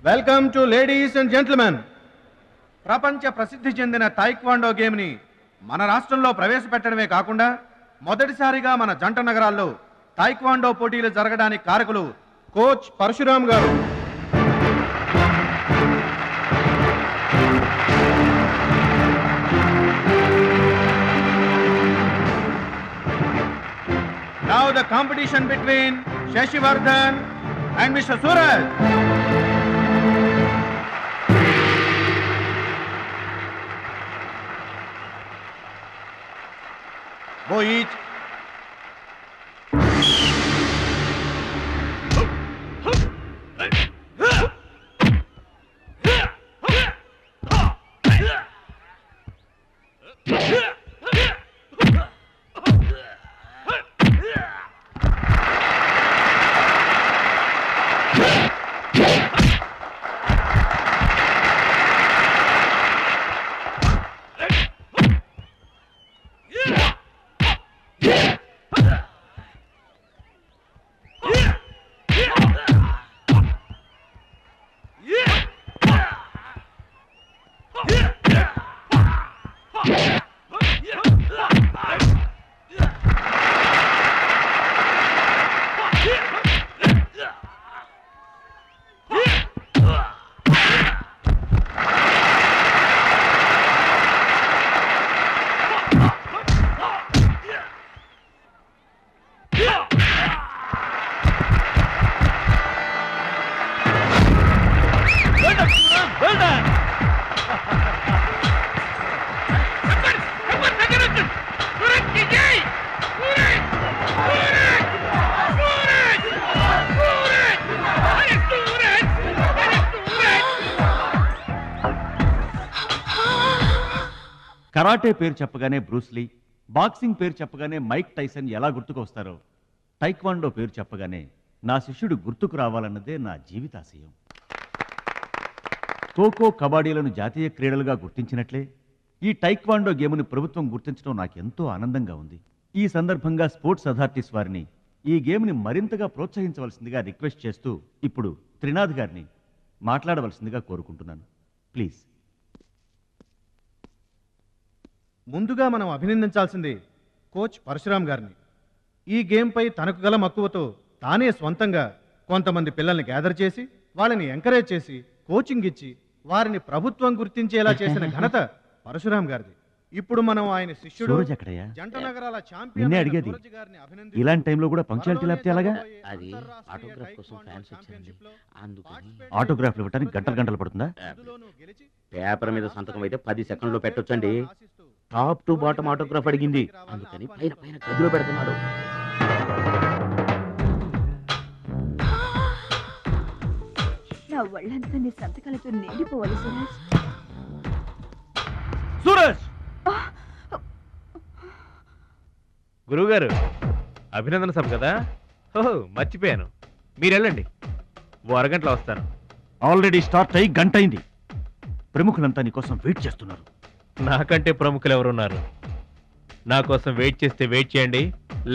Welcome to ladies and gentlemen. ప్రపంచ ప్రసిద్ధి చెందిన టైక్వాండో గేమ్ని మన రాష్ట్రంలో ప్రవేశపెట్టడమే కాకుండా మొదటిసారిగా మన జంట నగరాల్లో టైక్వాండో పోటీలు జరగడానికి కారకులు కోచ్ పరశురామ్ గారు. Now the competition between Shashivardhan and Mr. Suraj. Go each. Karate పేరు చెప్పగానే బ్రూస్లీ, బాక్సింగ్ పేరు చెప్పగానే మైక్ టైసన్ ఎలా గుర్తుకొస్తారో టైక్వాండో పేరు చెప్పగానే నా శిష్యుడు గుర్తుకు రావాలన్నదే నా జీవితాశయం. ఖోఖో, కబడ్డీలను జాతీయ క్రీడలుగా గుర్తించినట్లే ఈ టైక్వాండో గేమ్ను ప్రభుత్వం గుర్తించడం నాకెంతో ఆనందంగా ఉంది. ఈ సందర్భంగా స్పోర్ట్స్ అథారిటీస్ వారిని ఈ గేమ్ని మరింతగా ప్రోత్సహించవలసిందిగా రిక్వెస్ట్ చేస్తూ ఇప్పుడు త్రినాథ్ గారిని మాట్లాడవలసిందిగా కోరుకుంటున్నాను. ప్లీజ్. ముందుగా మనం అభినందించాల్సింది కోచ్ పరశురామ్ గారిని. ఈ గేమ్పై తనకు గల మక్కువతో తానే స్వంతంగా కొంతమంది పిల్లల్ని గ్యాదర్ చేసి వాళ్ళని ఎంకరేజ్ చేసి కోచింగ్ ఇచ్చి వారిని ప్రభుత్వం గుర్తించేలా చేసిన ఘనత పరశురామ్ గారిది. ఇప్పుడు మనం ఆయన శిష్యుడు జంట నగరాల ఛాంపియన్ అడిగేది ఇలాంటి టైంలో కూడా పంక్చువాలిటీ లేకపోతే ఎలాగా? అది ఆటోగ్రాఫ్ కోసం ఫ్యాన్స్ వచ్చారండి, అందుకని. ఆటోగ్రాఫ్లు ఇవ్వడానికి గంటలు పడుతుందా? పేపర్ మీద సంతకం అయితే 10 సెకండ్లో పెట్టొచ్చండి. టాప్ టు బాటమ్ ఆటోగ్రాఫ్ అడిగింది, అందుకని పైన పైన గదిలో పెడుతున్నాడు. నా వాళ్ళంతా నీ సంతకాలతో నిండిపోవాలి సురేష్. సూరజ్! గురువుగారు, అభినందన సభ కదా? ఓహో, మర్చిపోయాను. మీరు వెళ్ళండి, ఓ అరగంటలో వస్తాను. ఆల్రెడీ స్టార్ట్ అయ్యి గంట అయింది. ప్రముఖులంతా నీ కోసం వెయిట్ చేస్తున్నారు. నాకంటే ప్రముఖులు ఎవరున్నారు? నా కోసం వెయిట్ చేస్తే వెయిట్ చేయండి,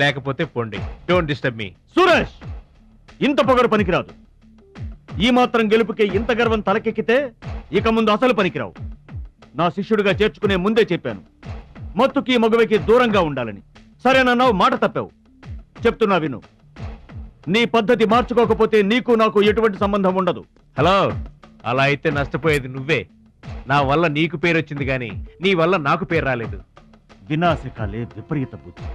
లేకపోతే పోండి. Don't disturb me. సూరజ్! ఇంత పొగరు పనికిరాదు. ఈ మాత్రం గెలుపుకే ఇంత గర్వం తలకెక్కితే ఇక ముందు అసలు పనికిరావు. నా శిష్యుడిగా చేర్చుకునే ముందే చెప్పాను, మత్తుకి మగువకి దూరంగా ఉండాలని. సరేనన్నావు, మాట తప్పావు. చెప్తున్నా విను. నీ పద్ధతి మార్చుకోకపోతే నీకు నాకు ఎటువంటి సంబంధం ఉండదు. హలో, అలా అయితే నష్టపోయేది నువ్వే. నా వల్ల నీకు పేరు వచ్చింది కానీ నీ వల్ల నాకు పేరు రాలేదు. వినాశకాలే విపరీత బుద్ధి.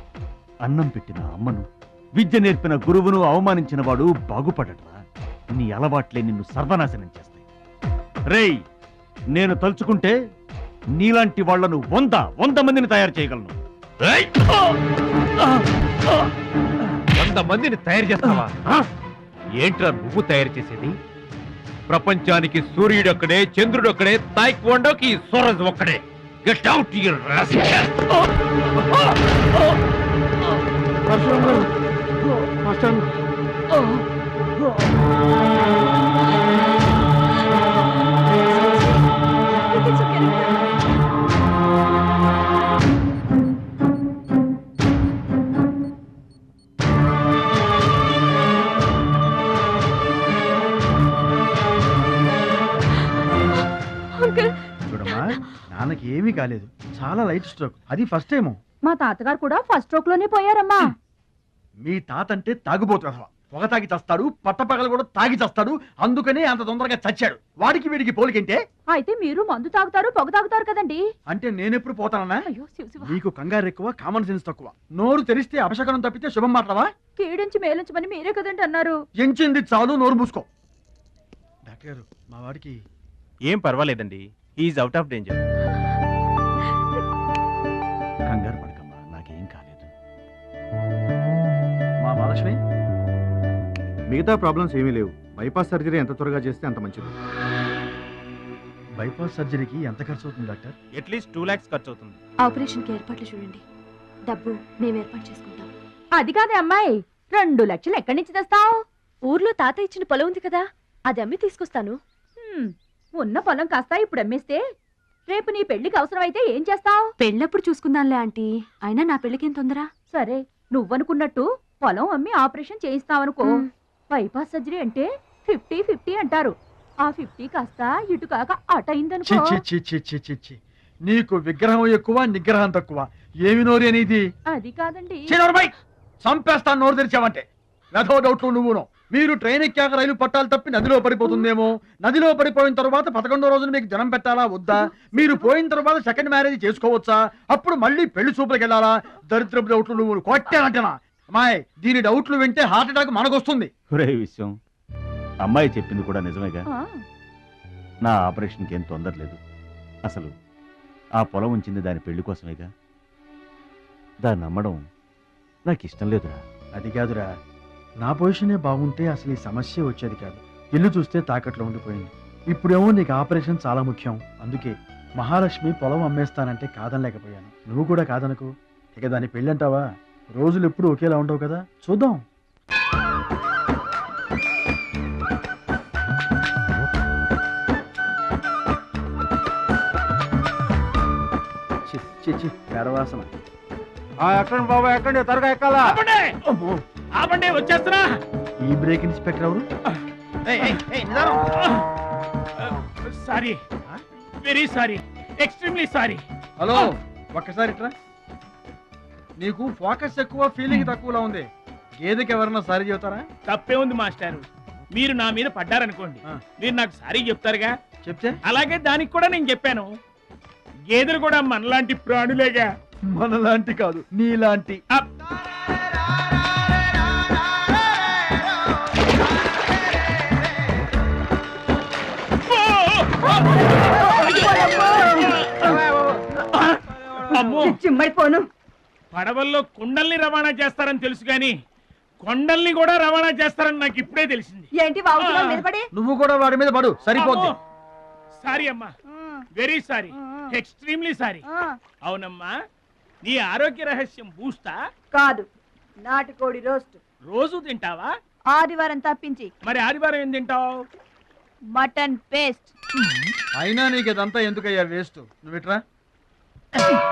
అన్నం పెట్టిన అమ్మను, విద్య నేర్పిన గురువును అవమానించిన వాడు బాగుపడట్రా. నీ అలవాట్లే నిన్ను సర్వనాశనం చేస్తాయి. రేయ్, నేను తలుచుకుంటే నీలాంటి వాళ్లను 100 మందిని తయారు చేయగలను. 100 మందిని తయారు చేస్తావా? ఏంట్రా నువ్వు తయారు చేసేది? ప్రపంచానికి సూర్యుడొక్కడే, చంద్రుడొక్కడే, తాయిక్వాండోకి సూరజ్ ఒక్కడే. Get out your rascal. నాన్నకి ఏమీ కాలేదు, చాలా లైట్ స్ట్రోక్, అది ఫస్ట్ టైము. మా తాతగారు కూడా ఫస్ట్ స్ట్రోక్ లోనే పోయారమ్మా. మీ తాత అంటే తాగుబోతు, పొగ తాగి చస్తాడు, పట్టపగలు కూడా తాగి చస్తాడు, అందుకనే అంత తొందరగా చచ్చాడు. వాడికి వీడికి పోలికంటే. అయితే మీరు మందు తాగుతారు, పొగ తాగుతారు కదండి. అంటే నేనెప్పుడు పోతానన్నా? అయ్యో శివ శివ. నీకు కంగారు ఎక్కువ, కామన్ సెన్స్ తక్కువ. నోరు తెరిస్తే అపశకనం తప్పితే శుభం మాట్లాడవా? కీడించి మేలించమని మీరే కదండి అన్నారు. ఎంచింది చాలు, నోరు మూసుకో. డాక్టర్ గారు, మా వాడికి ఏం పర్వాలేదండి, ఈజ్ అవుట్ ఆఫ్ డేంజర్. కంగారు పడకమ్మా, నాకేం కాలేదు. మా మహాలక్ష్మి, మిగతా ప్రాబ్లమ్స్ ఏమీ లేవు. బైపాస్ సర్జరీ ఎంత త్వరగా చేస్తే అంత మంచిది. బైపాస్ సర్జరీకి ఎంత ఖర్చు అవుతుంది డాక్టర్? అట్లీస్ట్ 2 lakhs ఖర్చు అవుతుంది. ఆపరేషన్ కి ఏర్పాట్లు చూడండి, డబ్బు మేము ఏర్పాటు చేసుకుంటాం. అది కాదే అమ్మాయి, 2 లక్షలు ఎక్కడి నుంచి తెస్తావు? ఊర్లో తాత ఇచ్చిన పొలం ఉంది కదా, అది అమ్మి తీసుకొస్తాను. ఉన్న పొలం కాస్త ఇప్పుడు అమ్మేస్తే రేపు నీ పెళ్లికి అవసరం అయితే ఏం చేస్తావు? పెళ్ళప్పుడు చూసుకుందాంలే ఆంటీ, అయినా నా పెళ్ళికేం తొందర. సరే, నువ్వనుకున్నట్టు పొలం అమ్మి ఆపరేషన్ చేయిస్తావనుకో. బైపాస్ సర్జరీ అంటే 50-50 అంటారు. ఆ 50 కాస్త ఇటు కాక అటు అయిందనుకో. చి. నీకు విగ్రహం ఎక్కువ, నిగ్రహం తక్కువ. ఏమి నోరు అనేది? అది కాదండి. చంపేస్తాను నోరు తెరిచావంటే. వెధో డౌట్లు నువ్వును. మీరు ట్రైన్ ఎక్కాక రైలు పట్టాలు తప్పి నదిలో పడిపోతుందేమో, నదిలో పడిపోయిన తర్వాత 11వ రోజున మీకు జనం పెట్టాలా వద్దా, మీరు పోయిన తర్వాత సెకండ్ మ్యారేజ్ చేసుకోవచ్చా, అప్పుడు మళ్ళీ పెళ్లి చూపులకు వెళ్ళాలా, దరిద్రపు డౌట్లు నువ్వు కొట్టానంటేనా. అమ్మాయి, దీని డౌట్లు వింటే హార్ట్ అటాక్ మనకొస్తుంది. ఒరే విషయం, అమ్మాయి చెప్పింది కూడా నిజమేగా. ఆ, నా ఆపరేషన్కి ఏం తొందర లేదు. అసలు ఆ పొలం ఉంచింది దాని పెళ్లి కోసమేగా. దాన్ని నమ్మడం నాకు ఇష్టం లేదురా. అది కాదురా, నా పొజిషనే బాగుంటే అసలు ఈ సమస్య వచ్చేది కాదు. ఇల్లు చూస్తే తాకట్లో ఉండిపోయింది. ఇప్పుడేమో నీకు ఆపరేషన్ చాలా ముఖ్యం. అందుకే మహాలక్ష్మి పొలం అమ్మేస్తానంటే కాదనలేకపోయాను. నువ్వు కూడా కాదనకు. ఇక దాని పెళ్ళంటావా? రోజులు ఎప్పుడు ఒకేలా ఉండవు కదా, చూద్దాం. పెడవాసన. ఎక్కండి బాబా, ఎక్కండి, త్వరగా ఎక్కాలా. ఆపండి, వచ్చేస్తున్నా. ఈ బ్రేక్ ఇన్స్పెక్టర్ ఎవరు? Sorry, very sorry, extremely sorry. Hello, ఒక్కసారి ఇట్రా. నీకు ఫోకస్ ఎక్కువ, ఫీలింగ్ తక్కువలా ఉంది. గేదెకి ఎవరన్నా సారీ చెబుతారా? తప్పే ఉంది మాస్టారు. మీరు నా మీద పడ్డారనుకోండి, మీరు నాకు సారీ చెప్తారుగా. చెప్తే అలాగే దానికి కూడా నేను చెప్పాను. గేదెలు కూడా మనలాంటి ప్రాణులేగా. మనలాంటి కాదు, నీలాంటి. అప్. అమ్మో, చిమ్మైపోను. పడవల్లో కుండల్ని రవాణా చేస్తారని తెలుసు గాని కొండల్ని కూడా రవాణా చేస్తారని నాకు ఇప్పుడే తెలిసింది. ఏంటి బాగుతున్నావు నిలబడి? నువ్వు కూడా వాడి మీద పడు, సరిపోద్ది. సారీ అమ్మా, వెరీ సారీ, ఎక్స్ట్రీమ్లీ సారీ. అవునమ్మా, నీ ఆరోగ్య రహస్యం బూస్తా కాదు, నాటుకోడి రోస్ట్. రోజు తింటావా? ఆదివారం తప్పించి. మరి ఆదివారం ఏం తింటావు? Mutton paste. అయినా నీకు ఇదంతా ఎందుకయ్యా వేస్ట్. నువ్వు ఇట్రా.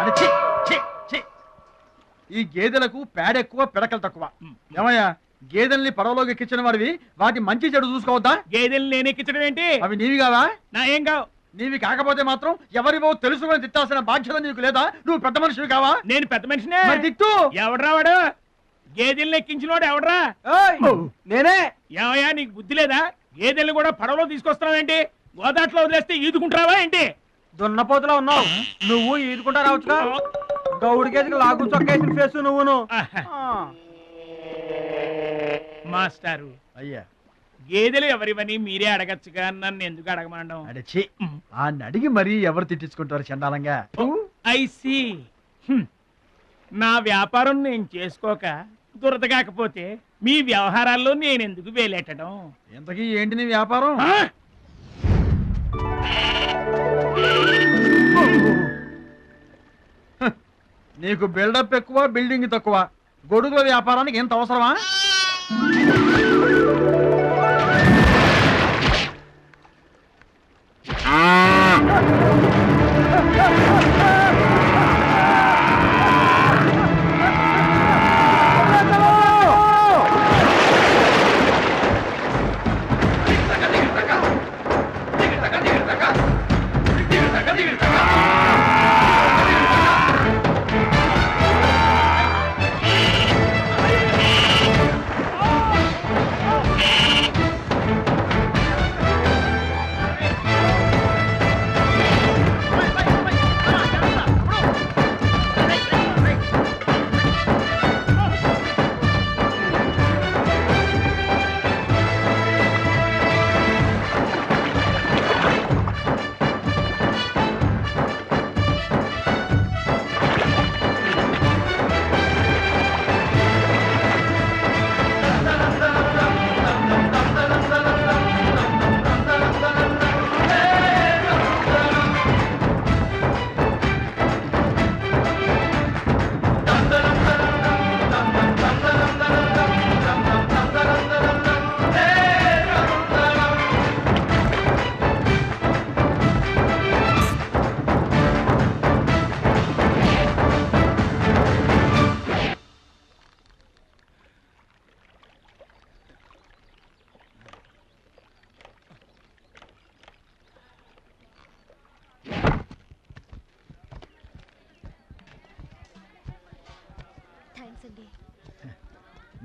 అరే, ఛీ, ఛీ, ఛీ. ఈ గేదెలకు పేడ ఎక్కువ, పిడకలు తక్కువ. ఏమయ్యా, గేదెల్ని పడవలోకి ఎక్కించిన వాడివి, వాటి మంచి చెడు చూసుకోవద్దా? గేదెల్ని నేను ఎక్కించడం ఏంటి? అవి నీవి కావా? నా ఏం కావు. నీవి కాకపోతే మాత్రం ఎవరివో తెలుసుకొని తిట్టాల్సిన బాధ్యత నీకు లేదా? నువ్వు పెద్ద మనిషివి కావా? నేను పెద్ద మనిషినే. మరి తిట్టు. ఎవడ్రా వాడు? గేదెల్ని ఎక్కించినోడు ఎవడ్రా? నేనే. ఏమయ్యా, నీకు బుద్ధి లేదా? గేదెల్ని కూడా పడవలో తీసుకొస్తున్నావేంటి? గోదాట్లో వదిలేస్తే ఈదుకుంటావా ఏంటి? దున్నపోతులో ఉన్నావు నువ్వు, ఈదుకుంటా రావచ్చుగా. గౌడి గేదెకి లాగు చొక్కేసిన ఫేస్ నువ్వును. మాస్టారు, అయ్యా, గేదెలు ఎవరివని మీరే అడగచ్చుగా, నన్ను ఎందుకు అడగమండం? అడచి ఆ అడిగి మరీ ఎవరు తిట్టించుకుంటారు చండాలంగా. I see. నా వ్యాపారం నేను చేసుకోక దురద కాకపోతే మీ వ్యవహారాల్లో నేను ఎందుకు వేలెట్టడం? ఇంతకీ ఏంటి నీ వ్యాపారం? నీకు బిల్డప్ ఎక్కువ, బిల్డింగ్ తక్కువ. గొడుగుల వ్యాపారానికి ఎంత అవసరమా?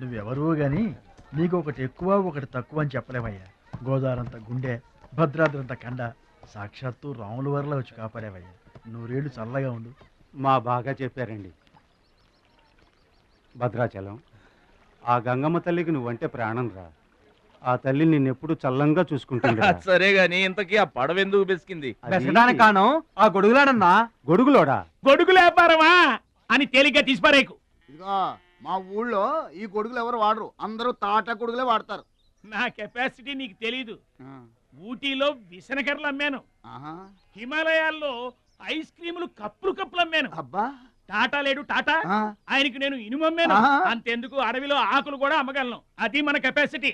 నువ్వెవరూ గాని నీకు ఒకటి ఎక్కువ ఒకటి తక్కువ అని చెప్పలేవయ్యా. గోదావరంత గుండె, భద్రాద్రంత కండ, సాక్షాత్తు రాముల వరలో వచ్చి కాపాడేవయ్యా. నూరేళ్ళు చల్లగా ఉండు. మా బాగా చెప్పారండి. భద్రాచలం, ఆ గంగమ్మ తల్లికి నువ్వంటే ప్రాణం రా. ఆ తల్లి నిన్నెప్పుడు చల్లంగా చూసుకుంటుంది. సరే గాని ఇంతకీ ఆ పడవ ఎందుకు బెసికింది? కాను ఆ గొడుగులాడన్నా. గొడుగులోడా? గొడుగు లేపారమా అని తేలిగ్గా తీసిపారేకు. ఇదిగో మా ఊళ్ళో ఈ గొడుగులు ఎవరు వాడరు, అందరూ తాటా గొడుగులే వాడతారు. నా కెపాసిటీ నీకు తెలీదు. ఊటీలో విసనకర్రలు అమ్మాను, హిమాలయాల్లో ఐస్ క్రీములు కప్పులు అమ్మాను. అబ్బా టాటా లేడు టాటా, ఆయనకి నేను ఇనుము అమ్మాను. అంతెందుకు అడవిలో ఆకులు కూడా అమ్మగలను. అది మన కెపాసిటీ.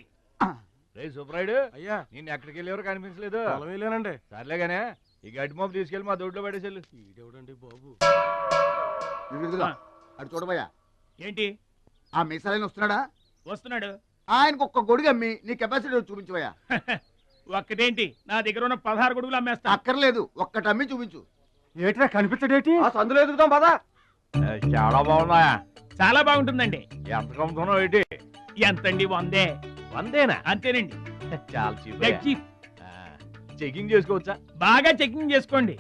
సుబ్రాయుడు అయ్యా, నేను ఎక్కడికి వెళ్ళేవారు కనిపించలేదు. వెళ్ళానండి. సర్లేగానే ఈ గడ్డి మోపు తీసుకెళ్ళి మా దొడ్లో పడేసేళ్ళు. ఈడేవిడండి బాబు. అటు చూడబోయా. ఏంటి? ఆ మిసలైన వస్తున్నాడా? వస్తున్నాడు. ఆయనకు ఒక్క గొడుగు అమ్మి నీ కెపాసిటీ చూపించబోయా. ఒక్కటేంటి, నా దగ్గర ఉన్న 16 గొడుగులు అమ్మేస్తా. అక్కర్లేదు, ఒక్కటి అమ్మి చూపించు. ఏట్రా కనిపించడేటి? సందులో ఎదుగుతాం పదా. చాలా బాగుందా? చాలా బాగుంటుందండి. ఎంత కమ్ముతున్నావు ఏంటి? ఎంతండి? 100. 100 అంతేనండి. చాలా చీప్. చీప్. చెకింగ్ చేసుకోవచ్చా? బాగా చెకింగ్ చేసుకోండి.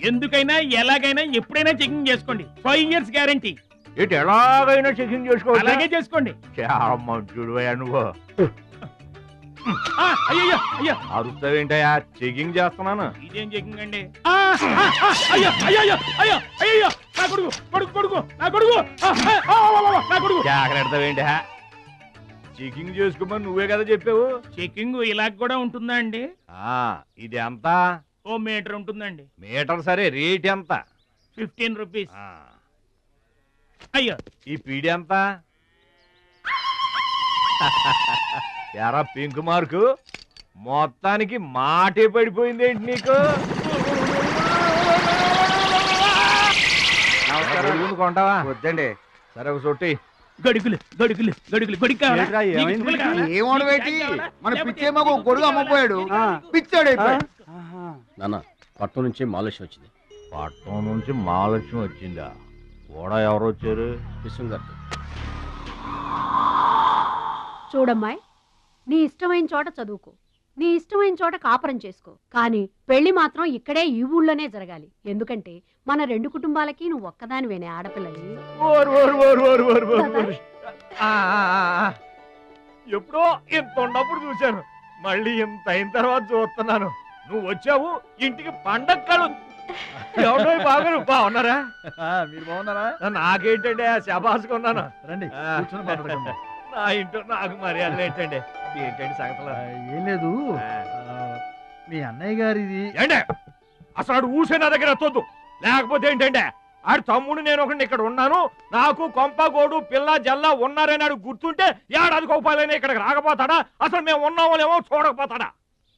ఎందుకైనా ఎలాగైనా ఎప్పుడైనా చెకింగ్ చేసుకోండి. 5 years గ్యారంటీ. ఏంటి ఎలాగైనా చెకింగ్ చేసుకోవచ్చు? అలాగే చేసుకోండి. చాలా మంచుడు నువ్వు. అయ్యో అయ్యో, అరుస్తావేంటయా? చెకింగ్ చేస్తున్నాను. ఇదేం చెకింగ్ అండి? అయ్యో అయ్యో అయ్యో అయ్యో, నా కొడుకు కొడుకు కొడుకు నా కొడుకు నా కొడుకు. జాగ్రత్తవేంటా? చెకింగ్ చేసుకోమని నువ్వే కదా చెప్పావు. చెకింగ్ ఇలా కూడా ఉంటుందా అండి? ఇది ఎంత? ఓ మీటర్ ఉంటుందండి. మీటర్ సరే, రేట్ ఎంత? 15 రూపీస్. అయ్యో, ఈ పీడి ఎంత? ఎరా పింక్ మార్కు, మొత్తానికి మాటే పడిపోయింది ఏంటి నీకు? కొంటావా? వద్దండి. సరే ఒక సొట్టి. గడుగులు గడుగులు గడుగులు గొడుగు కావాలా? ఏంట్రా, నీకు ఏమైంది? తువ్వలు కావాలా? ఏమోడవేటి మన పిచ్చేమో గొడుగు అమ్మపోయాడు, పిచ్చాడు అయిపోయాడు. నాన్న పట్నం నుంచి మాలేష్ వచ్చింది. పట్నం నుంచి మహాలక్ష్మి వచ్చిందా? కూడా ఎవరు వచ్చారు? విశ్వం గారు. చూడమ్మాయి, నీ ఇష్టమైన చోట చదువుకో, నీ ఇష్టమైన చోట కాపురం చేసుకో, కానీ పెళ్లి మాత్రం ఇక్కడే ఈ ఊళ్ళోనే జరగాలి. ఎందుకంటే మన 2 కుటుంబాలకి నువ్వు ఒక్కదానివేనే ఆడపిల్లని. ఎప్పుడో ఇంత ఉన్నప్పుడు చూశాను, మళ్ళీ ఇంత అయిన తర్వాత చూస్తున్నాను. నువ్వు వచ్చావు ఇంటికి పండగ కలు. ఎవడో బాగారు బాగున్నారా? మీరు బాగున్నారా? నాకేంటండి శబాసుకున్నాను. రండి కూర్చొని మాట్లాడుకుందాం. నా ఇంట్లో నాకు మర్యాదలు ఏంటండి? ఏంటండి సంగతులు? ఏం లేదు, మీ అన్నయ్య గారిది. ఏంటే అసలు ఆడు ఊసే నా దగ్గర ఎత్తొద్దు. లేకపోతే ఏంటంటే ఆడు తమ్ముడు నేను ఒకటి ఇక్కడ ఉన్నాను, నాకు కొంపగోడు పిల్ల జల్ల ఉన్నారని ఆడు గుర్తుంటే ఏడాది కోపాలైనా ఇక్కడికి రాకపోతాడా? అసలు మేము ఉన్నామోలేమో చూడకపోతాడా?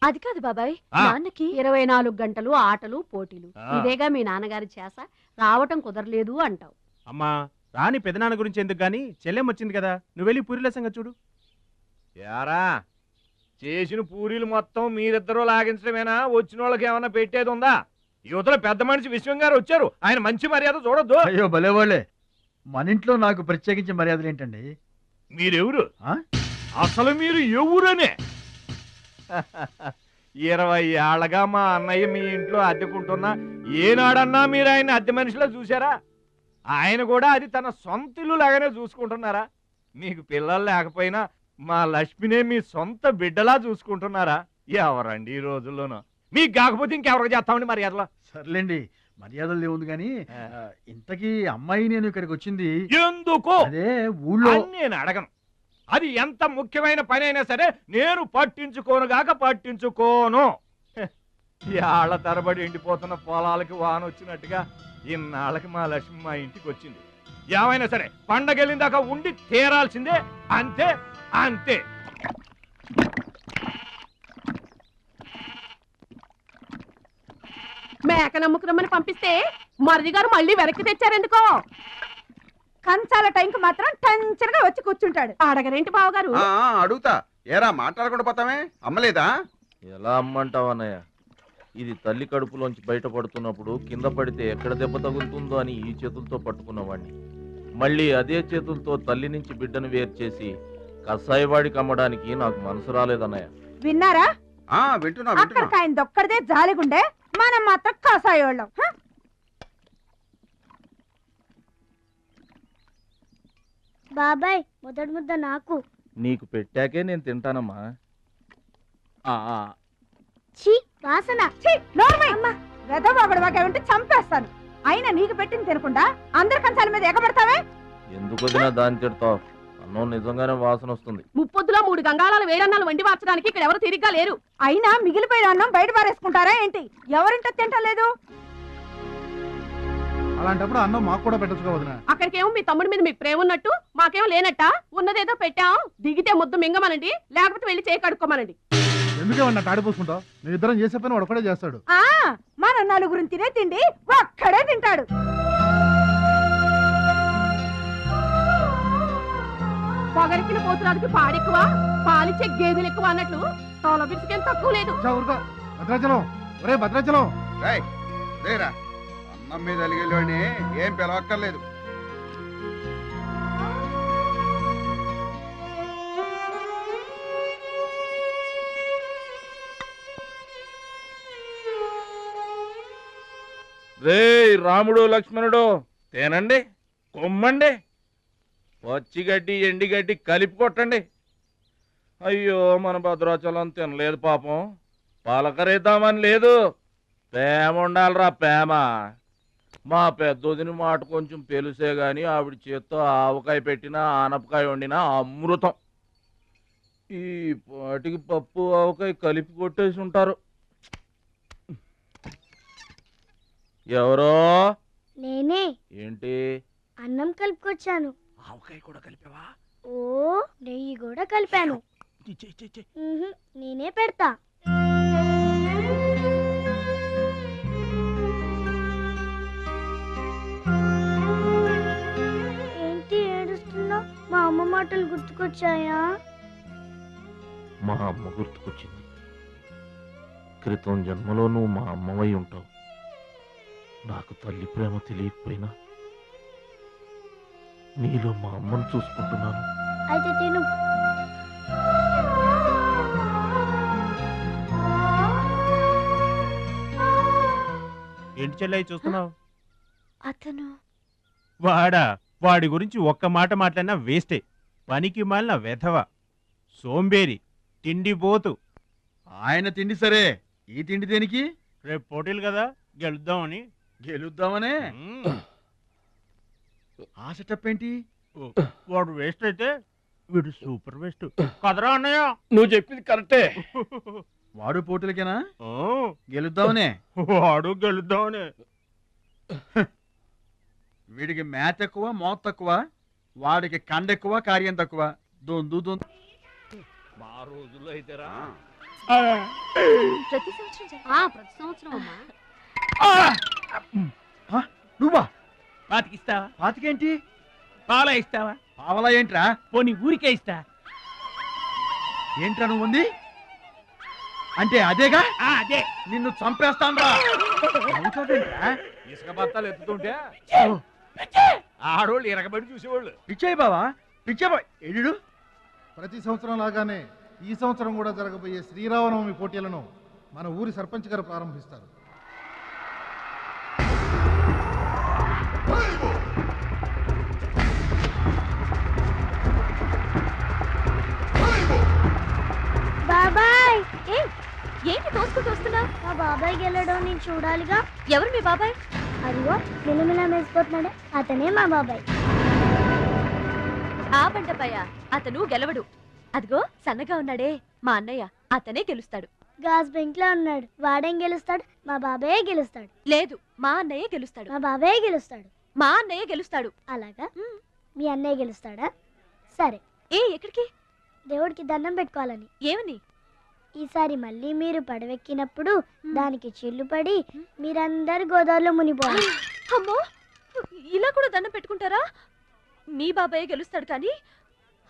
అది కాదు బాబాయ్, నాన్నకి 24 గంటలు ఆటలు పోటీలు, ఇదేగా మీ నాన్నగారి చేస. రావటం కుదరలేదు అంటావు. అమ్మా రాని పెదనాన్న గురించి ఎందుకు గాని, చెల్లెం వచ్చింది కదా, నువ్వు వెళ్ళి పూరిల సంగతి చూడు. యారా చేసిన పూరీలు మొత్తం మీరిద్దరూ లాగించడమేనా? వచ్చిన వాళ్ళకి ఏమన్నా పెట్టేది ఉందా? యువతల పెద్ద మనిషి విశ్వం గారు వచ్చారు, ఆయన మంచి మర్యాద చూడొద్దు. అయ్యో భలేవాళ్లే, మన ఇంట్లో నాకు ప్రత్యేకించి మర్యాదలు ఏంటండి? మీరెవరు? అసలు మీరు ఎవరనే? 20 ఏళ్ళగా మా అన్నయ్య మీ ఇంట్లో అద్దెకుంటున్నా ఏనాడన్నా మీరు ఆయన అద్దె మనిషిలో చూసారా? ఆయన కూడా అది తన సొంత ఇల్లు లాగానే చూసుకుంటున్నారా? మీకు పిల్లలు లేకపోయినా మా లక్ష్మినే మీ సొంత బిడ్డలా చూసుకుంటున్నారా? ఎవరండి ఈ రోజుల్లోనూ? మీకు కాకపోతే ఇంకెవరికి చేస్తామండి మర్యాదలో? సర్లేండి, మర్యాదలు లేవుంది కానీ ఇంతకీ అమ్మాయి నేను ఇక్కడికి వచ్చింది ఎందుకు? అదే ఊళ్ళో. నేను అడగను. అది ఎంత ముఖ్యమైన పని అయినా సరే నేను పట్టించుకోనుగాక పట్టించుకోను. ఏళ్ల తరబడి ఎండిపోతున్న పొలాలకి వాన వచ్చినట్టుగా ఇన్నాళ్ళకి మా లక్ష్మి మా ఇంటికి వచ్చింది. ఏమైనా సరే పండగెళ్ళిన దాకా ఉండి తీరాల్సిందే, అంతే అంతే. మేక నమ్ముకురమ్మని పంపిస్తే మరిది గారు మళ్ళీ వెనక్కి తెచ్చారెందుకో? కంచాల టైంకి మాత్రం టెన్షన్గా వచ్చి కూర్చుంటాడు. అడగరేంటి బావగారు? అడుగుతా, ఏరా మాట్లాడకుండా పోతామే, అమ్మలేదా? ఎలా అమ్మంటావు అన్నయ్య? ఇది తల్లి కడుపులోంచి బయటపడుతున్నప్పుడు కింద పడితే ఎక్కడ దెబ్బ తగులుతుందో అని ఈ చేతులతో పట్టుకున్నవాడిని. మళ్ళీ అదే చేతులతో తల్లి నుంచి బిడ్డను వేరు చేసి కసాయివాడికి అమ్మడానికి నాకు మనసు రాలేదన్నయ్య. విన్నారా? వింటున్నా అక్కడికి ఆయన దొక్కడిదే జాలిగుండే, మనం మాత్రం కసాయోళ్ళం. బాబాయ్ మొదటి ముద్ద నాకు. నీకు పెట్టాకే నేను తింటానమ్మా. ఛీ వాసన. వెదవాగడు వాగే చంపేస్తాను. అయినా నీకు పెట్టింది తినకుండా అందరి కంచాల మీద ఎగబడతావే. ఎందుకు వదినా దాన్ని తిడతావు? అన్నం నిజంగానే వాసన వస్తుంది. ముప్పొద్దులో 3 గంగాళాల వేడన్నాలు వండి మార్చడానికి ఇక్కడ ఎవరు తిరిగ్గా లేరు. అయినా మిగిలిపోయిన అన్నం బయట పారేసుకుంటారా ఏంటి? ఎవరింటో తింటలేదు. అలాంటప్పుడు అన్నం మాకు కూడా పెట్టచ్చు వదినా. అక్కడికేమో మీ తమ్ముడి మీద మీకు ప్రేమ ఉన్నట్టు, మాకేమో లేనట్ట. ఉన్నదేదో పెట్టాం, దిగితే ముద్దు మింగమనండి, లేకపోతే వెళ్ళి చేయి కడుక్కోమనండి. ఎందుకేమన్నా తాడిపోసుకుంటావు? నేను ఇద్దరం చేసే పని వాడు ఒకటే చేస్తాడు. మన నలుగురిని తినే తిండి ఒక్కడే తింటాడు. పొగరికిన పోతురాదికి పాడెక్కువ, పాలిచ్చే గేదెలు ఎక్కువ అన్నట్లు తోల బిడ్డకేం తక్కువ లేదు. భద్రాచలం, ఒరే భద్రాచలం, రేరా అన్నం మీద అలిగేలోని ఏం పిలవక్కర్లేదు. రే రాముడు లక్ష్మణుడు తేనండి, కొమ్మండి, పచ్చిగడ్డి ఎండిగడ్డి కలిపి కొట్టండి. అయ్యో మన భద్రాచలం తినలేదు పాపం, పలకరేద్దామని లేదు. ప్రేమ ఉండాలిరా ప్రేమ. మా పెద్దోదిని మాట కొంచెం పెలుసే గాని ఆవిడ చేత్తో ఆవకాయ పెట్టినా ఆనపకాయ వండినా అమృతం. ఈ పాటికి పప్పు ఆవకాయ కలిపి కొట్టేసి ఉంటారు. ఎవరో? నేనే. ఏంటి? అన్నం కలుపుకొచ్చాను. ఆవకాయ కూడా కలిపావా? ఓ నెయ్యి కూడా కలిపాను. నేనే పెడతా. ఏంటి ఏడుస్తున్నావు? మా అమ్మ మాటలు గుర్తుకొచ్చాయా? మా అమ్మ గుర్తుకొచ్చింది. క్రితం జన్మలో నువ్వు మా అమ్మవై ఉంటావు. నాకు తల్లి ప్రేమ తెలియకపోయినా నీలో మా అమ్మను చూసుకుంటున్నాను. అయితే తిను. ఏంటి చెల్లై చూస్తున్నావు? అతను వాడి గురించి ఒక్క మాట మాట్లాడినా వేస్టే. పనికి మాలిన వెధవ, సోంబేరి, తిండి పోతు. ఆయన తిండి సరే, ఈ తిండి దేనికి? రేపు పోటీలు కదా, గెలుద్దామని. గెలుద్దామనే? ఆ సెటప్ ఏంటి? వాడు వేస్ట్ అయితే వీడు సూపర్ వేస్ట్ కదరా అన్నయ్య. నువ్వు చెప్పింది కరెక్టే. వాడు పోటీలకేనా? గెలుద్దామనే? వాడు గెలుద్దామనే. వీడికి మ్యాథ్ ఎక్కువ, మోత్ తక్కువ. వాడికి కండ ఎక్కువ, కార్యం తక్కువ. దొందు మా రోజుల్లో అయితేరా ప్రతి సంవత్సరం అమ్మా. నువ్వా? పాతికిస్తావా? పాతికేంటి? పావలా ఇస్తావా? పావలా ఏంట్రా? పోనీ ఊరికే ఇస్తా. ఏంట్రా నువ్వు ఉంది అంటే? అదేగా, అదే. నిన్ను చంపేస్తాన్రా. ఇసుక బత్తాలు ఎత్తుతుంటే ఆడోళ్ళు ఇరగబడి చూసేవాళ్ళు. పిచ్చాయి బావా, పిచ్చాయి ఎడు. ప్రతి సంవత్సరం లాగానే ఈ సంవత్సరం కూడా జరగబోయే శ్రీరామనవమి పోటీలను మన ఊరి సర్పంచ్ గారు ప్రారంభిస్తారు. బాబాయ్, ఏంటి తోసుకుంటూ వస్తున్నావు? మా బాబాయ్ గెలడం నేను చూడాలిగా. ఎవరు మీ బాబాయ్? అదిగో మిలమిలా మెరిసిపోతున్నాడే, అతనే మా బాబాయ్. ఆ బండపయ్య, అతను గెలవడు. అదిగో సన్నగా ఉన్నాడే మా అన్నయ్య, అతనే గెలుస్తాడు. గాజ్ బెంక్ లో ఉన్నాడు, వాడేం గెలుస్తాడు? మా బాబాయే గెలుస్తాడు. లేదు, మా అన్నయ్య గెలుస్తాడు. మా బాబాయే గెలుస్తాడు. మా అన్నయ్య గెలుస్తాడు. అలాగా? మీ అన్నయ్య గెలుస్తాడా? సరే. ఎక్కడికి? దేవుడికి దండం పెట్టుకోవాలని. ఏమని? ఈసారి మళ్ళీ మీరు పడవెక్కినప్పుడు దానికి చిల్లు పడి మీరందరు గోదావరిలో మునిపోవాలి. అమ్మో, ఇలా కూడా దండం పెట్టుకుంటారా? మీ బాబాయ్ గెలుస్తాడు కానీ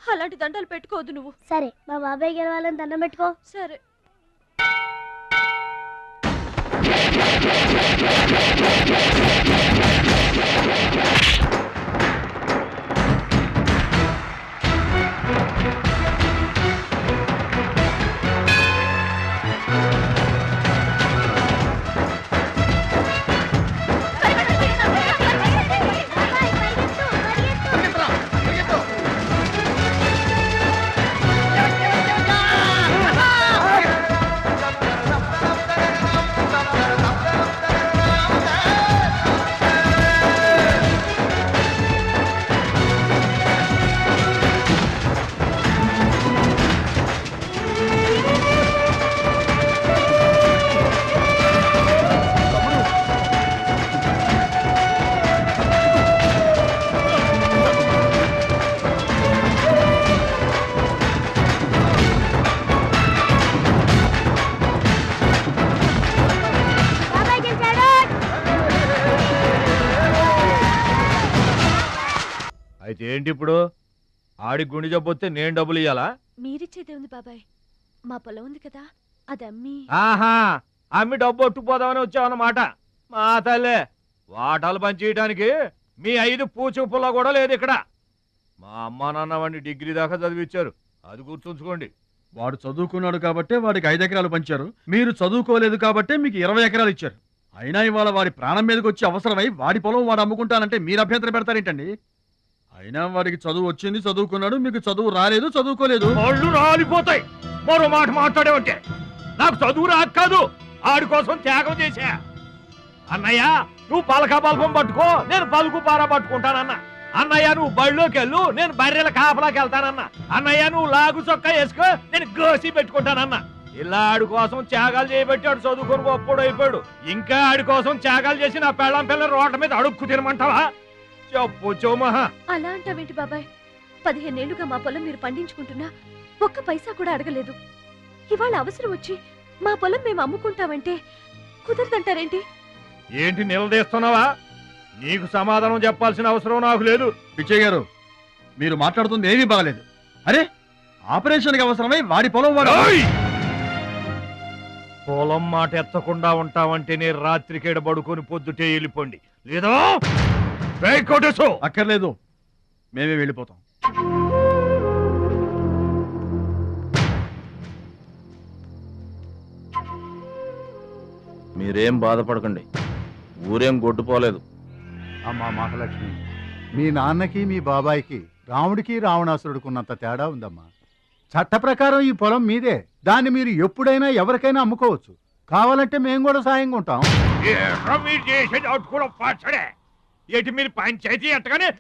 అలాంటి దండాలు పెట్టుకోవద్దు నువ్వు. సరే, మా బాబాయ్ గెలవాలని దండం పెట్టుకో. సరే. ఏంటి ఇప్పుడు ఆడి గుండె జబ్బు వస్తే నేను డబ్బులు ఇయ్యాలా? మీరిచ్చేదే ఉంది బాబాయ్. మా పొలం ఉంది కదా, అది అమ్మి. ఆహా, అమ్మి డబ్బు ఒట్టుకుపోదామని వచ్చావన్నమాట. మా తల్లే, వాటాలు పంచేయటానికి మీ 5 పూచు పుల్ల కూడా లేదు ఇక్కడ. మా అమ్మ నాన్న వాడిని డిగ్రీ దాకా చదివించారు, అది గుర్తుంచుకోండి. వాడు చదువుకున్నాడు కాబట్టే వాడికి 5 ఎకరాలు పంచారు. మీరు చదువుకోలేదు కాబట్టే మీకు 20 ఎకరాలు ఇచ్చారు. అయినా ఇవాళ వాడి ప్రాణం మీదకి వచ్చి అవసరమై వాడి పొలం వాడు అమ్ముకుంటానంటే మీరు అభ్యంతరం పెడతారేంటండి? అయినా వాడికి చదువు వచ్చింది, చదువుకున్నాడు. మీకు చదువు రాలేదు, చదువుకోలేదు. వాళ్ళు రాలిపోతాయి మరో మాట మాట్లాడేవంటే. నాకు చదువు రాక కాదు, ఆడి కోసం త్యాగం చేశా. అన్నయ్య, నువ్వు పలక బల్పం పట్టుకో, నేను పలుకు పార పట్టుకుంటానన్న. అన్నయ్య, నువ్వు బళ్ళోకి వెళ్ళు, నేను బర్రెల కాపలాకి వెళ్తానన్న. అన్నయ్య, నువ్వు లాగు చొక్కా వేసుకో, నేను గోసి పెట్టుకుంటానన్న. ఇలా ఆడి కోసం త్యాగాలు చేయబట్టి ఆడు చదువుకొని గొప్పడు అయిపోయాడు. ఇంకా ఆడి కోసం త్యాగాలు చేసి నా పెళ్ళం పిల్ల రోడ్ల మీద అడుక్కు తినమంటావా? చెప్పు చోమహా. అలా అంటావేంటి బాబాయ్? 15 ఏళ్లుగా మా పొలం మీరు పండించుకుంటున్నా ఒక్క పైసా కూడా అడగలేదు. ఇవాళ అవసరం వచ్చి మా పొలం మేము అమ్ముకుంటామంటే కుదరదంటారేంటి? ఏంటి నిలదీస్తున్నావా? నీకు సమాధానం చెప్పాల్సిన అవసరం నాకు లేదు. పిచ్చయ్య గారు, మీరు మాట్లాడుతుంది ఏమీ బాగలేదు. అరే, ఆపరేషన్కి అవసరమై వాడి పొలం వాడు. పొలం మాట ఎత్తకుండా ఉంటావంటే నేను రాత్రికేడ పడుకొని పొద్దుటే వెళ్ళిపోండి, లేదా అక్కర్లేదు, మేమే వెళ్ళిపోతాం. మీరేం బాధపడకండి, ఊరేం గొడ్డుపోలేదు. అమ్మా మహాలక్ష్మి, మీ నాన్నకి మీ బాబాయికి రాముడికి రావణాసురుడికున్నంత తేడా ఉందమ్మా. చట్ట ప్రకారం ఈ పొలం మీదే. దాన్ని మీరు ఎప్పుడైనా ఎవరికైనా అమ్ముకోవచ్చు. కావాలంటే మేము కూడా సాయంగా ఉంటాం. మీరు చేసేది అట్టుకున్న పచ్చడే. ఏంటి మీరు పంచాయతీ ఎట్టగానే